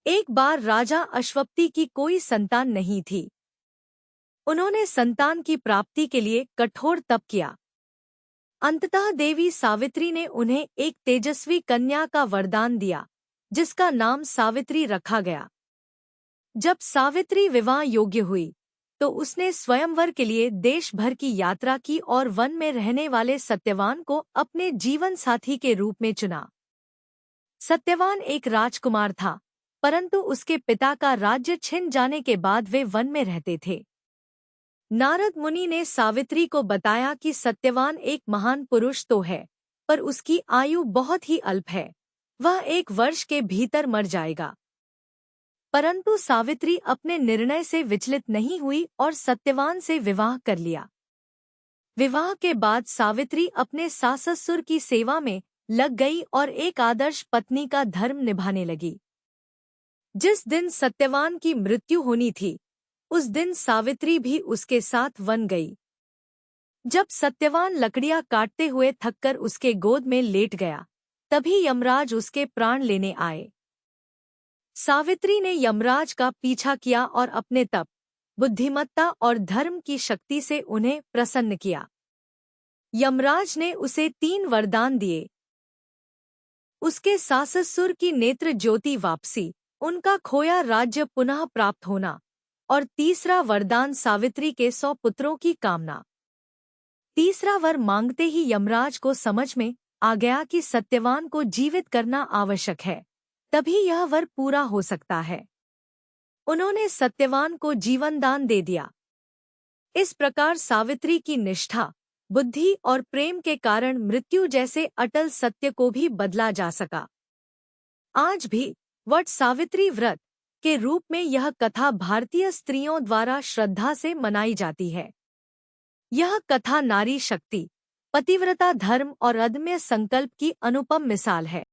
एक बार राजा अश्वपति की कोई संतान नहीं थी। उन्होंने संतान की प्राप्ति के लिए कठोर तप किया। अंततः देवी सावित्री ने उन्हें एक तेजस्वी कन्या का वरदान दिया, जिसका नाम सावित्री रखा गया। जब सावित्री विवाह योग्य हुई, तो उसने स्वयंवर के लिए देश भर की यात्रा की और वन में रहने वाले सत्यवान को अपने जीवन साथी के रूप में चुना। सत्यवान एक राजकुमार था, परंतु उसके पिता का राज्य छिन जाने के बाद वे वन में रहते थे। नारद मुनि ने सावित्री को बताया कि सत्यवान एक महान पुरुष तो है, पर उसकी आयु बहुत ही अल्प है, वह 1 वर्ष के भीतर मर जाएगा। परंतु सावित्री अपने निर्णय से विचलित नहीं हुई और सत्यवान से विवाह कर लिया। विवाह के बाद सावित्री अपने सास ससुर की सेवा में लग गई और एक आदर्श पत्नी का धर्म निभाने लगी। जिस दिन सत्यवान की मृत्यु होनी थी, उस दिन सावित्री भी उसके साथ वन गई। जब सत्यवान लकड़ियां काटते हुए थककर उसके गोद में लेट गया, तभी यमराज उसके प्राण लेने आए। सावित्री ने यमराज का पीछा किया और अपने तप, बुद्धिमत्ता और धर्म की शक्ति से उन्हें प्रसन्न किया। यमराज ने उसे 3 वरदान दिए। उसके सास ससुर की नेत्र ज्योति वापसी, उनका खोया राज्य पुनः प्राप्त होना, और तीसरा वरदान सावित्री के 100 पुत्रों की कामना। तीसरा वर मांगते ही यमराज को समझ में आ गया कि सत्यवान को जीवित करना आवश्यक है, तभी यह वर पूरा हो सकता है। उन्होंने सत्यवान को जीवन दान दे दिया। इस प्रकार सावित्री की निष्ठा, बुद्धि और प्रेम के कारण मृत्यु जैसे अटल सत्य को भी बदला जा सका। आज भी वट सावित्री व्रत के रूप में यह कथा भारतीय स्त्रियों द्वारा श्रद्धा से मनाई जाती है। यह कथा नारी शक्ति, पतिव्रता धर्म और अदम्य संकल्प की अनुपम मिसाल है।